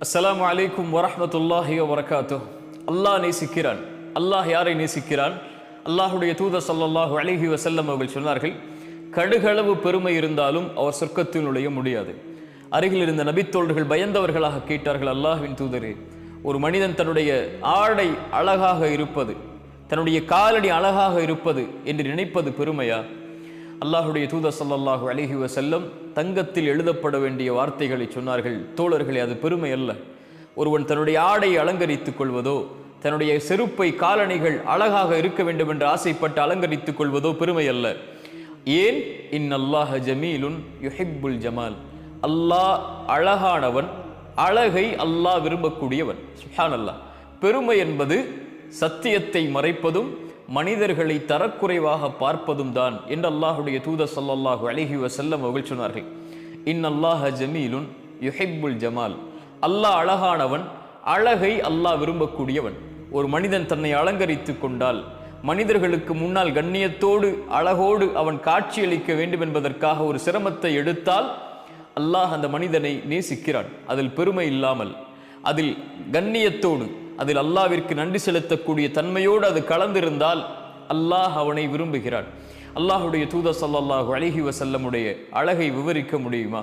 அஸ்ஸலாமு அலைக்கும் வரஹ்மத்துல்லாஹி வபரகாத்துஹ். அல்லாஹ் நேசிக்கிறான். அல்லாஹ் யாரை நேசிக்கிறான்? அல்லாஹுடைய தூதர் ஸல்லல்லாஹு அலைஹி வஸல்லம் அவர்கள் சொன்னார்கள், கடுகளவு பெருமை இருந்தாலும் அவர் சொர்க்கத்தில் நுழைய முடியாது. அருகில் இருந்த நபித்தோழர்கள் பயந்தவர்களாக கேட்டார்கள், அல்லாஹ்வின் தூதரே, ஒரு மனிதன் தன்னுடைய ஆடை அழகாக இருப்பது, தன்னுடைய காலடி அழகாக இருப்பது என்று நினைப்பது பெருமையா? அல்லாஹுடைய தூதர் ஸல்லல்லாஹு அலைஹி வஸல்லம் தங்கத்தில் எழுதப்பட வேண்டிய வார்த்தைகளை சொன்னார்கள், தோழர்களே, அது பெருமை அல்ல. ஒருவன் தன்னுடைய ஆடை அலங்கரித்துக் கொள்வதோ, தன்னுடைய செருப்பை காலணிகள் அழகாக இருக்க வேண்டும் என்று ஆசைப்பட்டு அலங்கரித்துக் கொள்வதோ பெருமை அல்ல. ஏன்? இன்னல்லாஹ ஜமீலுன் யுஹிப்புல் ஜமால். அல்லாஹ் அழகானவன், அழகை அல்லாஹ் விரும்பக்கூடியவன். சுப்ஹானல்லாஹ். பெருமை என்பது சத்தியத்தை மறைப்பதும் மனிதர்களை தரக்குறைவாக பார்ப்பதும் தான் என்று அல்லாஹுடைய தூதர் ஸல்லல்லாஹு அலைஹி வஸல்லம் அவர்கள் சொன்னார்கள். இன்னல்லாஹ ஜமீலுன் யுஹிப்புல் ஜமால். அல்லாஹ் அழகானவன், அழகை அல்லாஹ் விரும்பக்கூடியவன். ஒரு மனிதன் தன்னை அலங்கரித்துக் கொண்டால், மனிதர்களுக்கு முன்னால் கண்ணியத்தோடு அழகோடு அவன் காட்சியளிக்க வேண்டும் என்பதற்காக ஒரு சிரமத்தை எடுத்தால் அல்லாஹ் அந்த மனிதனை நேசிக்கிறான். அதில் பெருமை இல்லாமல், அதில் கண்ணியத்தோடு, அதில் அல்லாஹ்விற்கு நன்றி செலுத்தக்கூடிய தன்மையோடு அது கலந்திருந்தால் அல்லாஹ் அவனை விரும்புகிறான். அல்லாஹுடைய தூதர் ஸல்லல்லாஹு அலைஹி வஸல்லமுடைய அழகை விவரிக்க முடியுமா?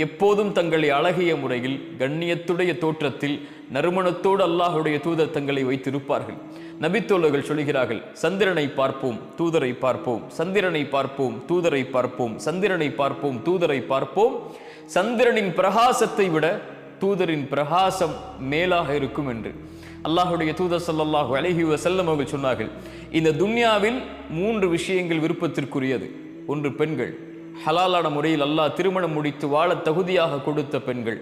எப்போதும் தங்களை அழகிய முறையில் கண்ணியத்துடைய தோற்றத்தில் நறுமணத்தோடு அல்லாஹுடைய தூதர் தங்களை வைத்திருப்பார்கள். நபித்தோழர்கள் சொல்கிறார்கள், சந்திரனை பார்ப்போம், தூதரை பார்ப்போம், சந்திரனை பார்ப்போம், தூதரை பார்ப்போம், சந்திரனை பார்ப்போம், தூதரை பார்ப்போம். சந்திரனின் பிரகாசத்தை விட தூதரின் பிரகாசம் மேலாக இருக்கும் என்று அல்லாஹுடைய தூதர் ஸல்லல்லாஹு அலைஹி வஸல்லம் அவர்கள் சொன்னார்கள். இந்த துன்யாவில் 3 விஷயங்கள் விருப்பத்திற்குரியது. ஒன்று பெண்கள், ஹலாலான முறையில் அல்லாஹ் திருமணம் முடித்து வாழ தகுதியாக கொடுத்த பெண்கள்.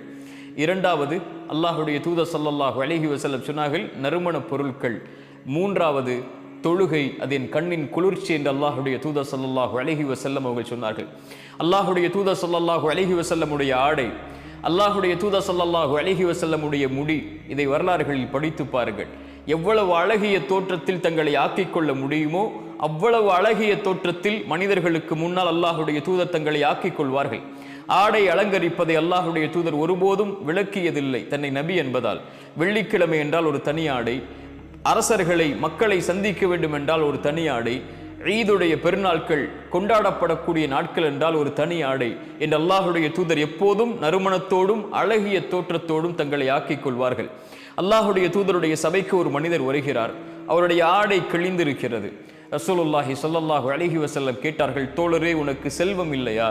இரண்டாவது, அல்லாஹுடைய தூதர் ஸல்லல்லாஹு அலைஹி வஸல்லம் சொன்னார்கள், நறுமண பொருட்கள். மூன்றாவது, தொழுகை, அது என் கண்ணின் குளிர்ச்சி என்று அல்லாஹுடைய தூதர் ஸல்லல்லாஹு அலைஹி வஸல்லம் அவர்கள் சொன்னார்கள். அல்லாஹுடைய தூதர் ஸல்லல்லாஹு அலைஹி வஸல்லமுடைய ஆடை, அல்லாஹுடைய தூதர் ஸல்லல்லாஹு அலைஹி வஸல்லமுடைய முடி, இதை வரலாறுகளில் படித்து பாருங்கள். எவ்வளவு அழகிய தோற்றத்தில் தங்களை ஆக்கிக் கொள்ள முடியுமோ அவ்வளவு அழகிய தோற்றத்தில் மனிதர்களுக்கு முன்னால் அல்லாஹுடைய தூதர் தங்களை ஆக்கிக் கொள்வார்கள். ஆடை அலங்கரிப்பதை அல்லாஹுடைய தூதர் ஒருபோதும் விளக்கியதில்லை, தன்னை நபி என்பதால். வெள்ளிக்கிழமை என்றால் ஒரு தனி ஆடை, அரசர்களை மக்களை சந்திக்க வேண்டும் என்றால் ஒரு தனி ஆடை, ஈதுடைய பெருநாட்கள் கொண்டாடப்படக்கூடிய நாட்கள் என்றால் ஒரு தனி ஆடை என்று அல்லாஹுடைய தூதர் எப்போதும் நறுமணத்தோடும் அழகிய தோற்றத்தோடும் தங்களை ஆக்கிக் கொள்வார்கள். அல்லாஹுடைய தூதருடைய சபைக்கு ஒரு மனிதர் வருகிறார். அவருடைய ஆடை கிழிந்திருக்கிறது. ரசூலுல்லாஹி ஸல்லல்லாஹு அலைஹி வஸல்லம் கேட்டார்கள், தோழரே, உனக்கு செல்வம் இல்லையா?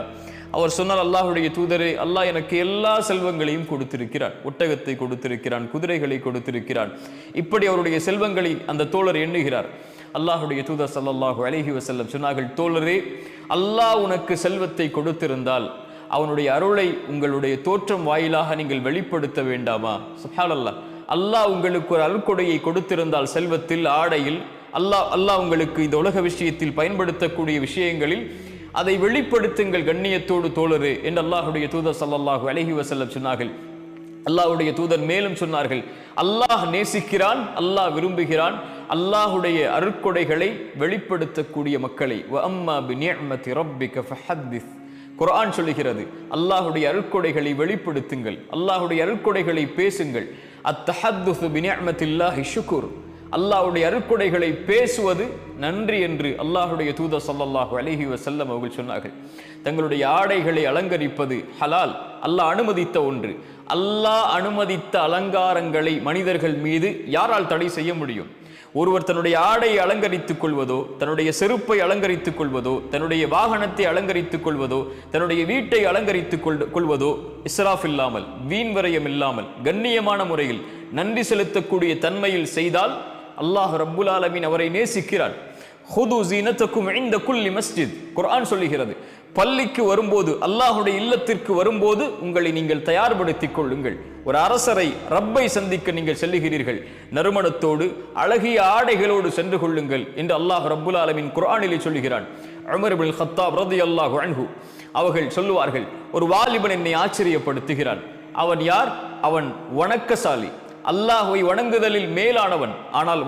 அவர் சொன்னால், அல்லாஹுடைய தூதரே, அல்லாஹ் எனக்கு எல்லா செல்வங்களையும் கொடுத்திருக்கிறான். ஒட்டகத்தை கொடுத்திருக்கிறான், குதிரைகளை கொடுத்திருக்கிறான். இப்படி அவருடைய செல்வங்களை அந்த தோழர் எண்ணுகிறார். அல்லாஹுடைய தூதர் ஸல்லல்லாஹு அலைஹி வஸல்லம் சொன்னார்கள், தோழரே, அல்லாஹ் உனக்கு செல்வத்தை கொடுத்திருந்தால் அவனுடைய அருளை உங்களுடைய தோற்றம் வாயிலாக நீங்கள் வெளிப்படுத்த வேண்டாமா? சுப்ஹானல்லாஹ். அல்லாஹ் உங்களுக்கு ஒரு அருள்கொடையை கொடுத்திருந்தால், செல்வத்தில், ஆடையில், அல்லாஹ் உங்களுக்கு இந்த உலக விஷயத்தில் பயன்படுத்தக்கூடிய விஷயங்களில் அதை வெளிப்படுத்துங்கள் கண்ணியத்தோடு தோழரே என்று அல்லாஹுடைய தூதர் ஸல்லல்லாஹு அலைஹி வஸல்லம் சொன்னார்கள். அல்லாஹுடைய தூதர் மேலும் சொன்னார்கள், அல்லாஹ் நேசிக்கிறான், அல்லாஹ் விரும்புகிறான் அல்லாஹுடைய அருட்கொடைகளை வெளிப்படுத்தக்கூடிய மக்களை. வஅம்மா பிநிஅமதி ரப்பிக ஃபஹத்திஸ். குர்ஆன் சொல்லுகிறது, அல்லாஹுடைய அருட்கொடைகளை வெளிப்படுத்துங்கள், அல்லாஹுடைய அருட்கொடைகளை பேசுங்கள். அத்தஹத்துஸு பிநிஅமத்தில்லாஹி ஷுக்ர். அல்லாஹுடைய அருட்கொடைகளை பேசுவது நன்றி என்று அல்லாஹுடைய தூதர் ஸல்லல்லாஹு அலைஹி வஸல்லம் அவர்கள் சொன்னார்கள். தங்களுடைய ஆடைகளை அலங்கரிப்பது ஹலால், அல்லாஹ் அனுமதித்த ஒன்று. அல்லாஹ் அனுமதித்த அலங்காரங்களை மனிதர்கள் மீது யாரால் தடை செய்ய முடியும்? ஒருவர் தன்னுடைய ஆடையை அலங்கரித்துக் கொள்வதோ, தன்னுடைய செருப்பை அலங்கரித்துக் கொள்வதோ, தன்னுடைய வாகனத்தை அலங்கரித்துக் கொள்வதோ, தன்னுடைய வீட்டை அலங்கரித்துக் கொள்வதோ இஸ்ராஃப் இல்லாமல், வீண் விரயம் இல்லாமல், கண்ணியமான முறையில் நன்றி செலுத்தக்கூடிய தன்மையில் செய்தால் அல்லாஹ் ரப்புல் ஆலமீன் அவரை நேசிக்கிறான். ஹுது ஸீனத்தக்கும் இன்த குல்லி மஸ்ஜித். குர்ஆன் சொல்லுகிறது, பள்ளிக்கு வரும்போது, அல்லாஹுடைய இல்லத்திற்கு வரும்போது உங்களை நீங்கள் தயார்படுத்திக் கொள்ளுங்கள். ஒரு அரசரை, ரப்பை சந்திக்க நீங்கள் செல்லுகிறீர்கள், நறுமணத்தோடு அழகிய ஆடைகளோடு சென்று கொள்ளுங்கள் என்று அல்லாஹ் ரப்புல் ஆலமீன் குர்ஆனிலே சொல்லுகிறான். உமர் இப்னுல் கத்தாப் ரலியல்லாஹு அன்ஹு அவர்கள் சொல்லுவார்கள், ஒரு வாலிபன் என்னை ஆச்சரியப்படுத்துகிறான். அவன் யார்? அவன் வணக்கசாலி, அல்லாஹ்வை வணங்குதலில் மேலானவன். ஆனால்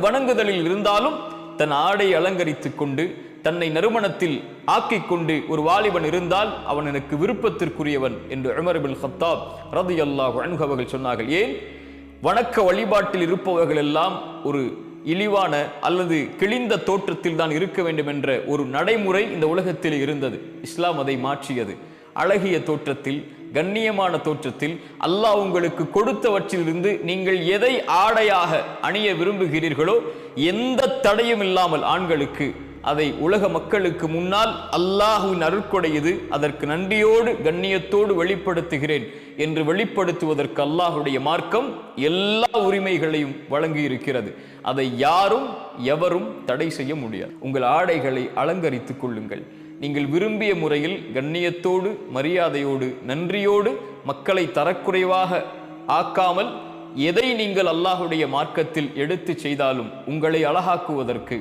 வணங்குதலில் இருந்தாலும் தன் ஆடை அலங்கரித்துக் கொண்டு, தன்னை நறுமணத்தில் ஆக்கிக் கொண்டு ஒரு வாலிபன் இருந்தால் அவன் எனக்கு விருப்பத்திற்குரியவன் என்று உமர் இப்னு கத்தாப் ரலியல்லாஹு அன்ஹு அவர்கள் சொன்னார்கள். ஏன்? வணக்க வழிபாட்டில் இருப்பவர்கள் எல்லாம் ஒரு இழிவான அல்லது கிழிந்த தோற்றத்தில் தான் இருக்க வேண்டும் என்ற ஒரு நடைமுறை இந்த உலகத்தில் இருந்தது. இஸ்லாம் அதை மாற்றியது. அழகிய தோற்றத்தில், கண்ணியமான தோற்றத்தில், அல்லாஹ் உங்களுக்கு கொடுத்தவற்றிலிருந்து நீங்கள் எதை ஆடையாக அணிய விரும்புகிறீர்களோ எந்த தடையும் இல்லாமல் ஆண்களுக்கு அதை உலக மக்களுக்கு முன்னால் அல்லாஹ்வின் அருட்கொடை இது, அதற்கு நன்றியோடு கண்ணியத்தோடு வெளிப்படுத்துகிறேன் என்று வெளிப்படுத்துவதற்கு அல்லாஹ்வுடைய மார்க்கம் எல்லா உரிமைகளையும் வழங்கி இருக்கிறது. அதை யாரும் எவரும் தடை செய்ய முடியாது. உங்கள் ஆடைகளை அலங்கரித்துக் கொள்ளுங்கள். நீங்கள் விரும்பிய முறையில் கண்ணியத்தோடு, மரியாதையோடு, நன்றியோடு, மக்களை தரக்குறைவாக ஆக்காமல் எதை நீங்கள் அல்லாஹ்வுடைய மார்க்கத்தில் எடுத்து செய்தாலும் உங்களை அழகாக்குவதற்கு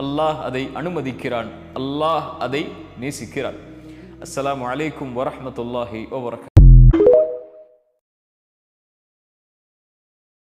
அல்லாஹ் அதை அனுமதிக்கிறான். அல்லாஹ் அதை நேசிக்கிறான். அஸ்ஸலாமு அலைக்கும் வரஹ்மத்துல்லாஹி வபரகாத்துஹு.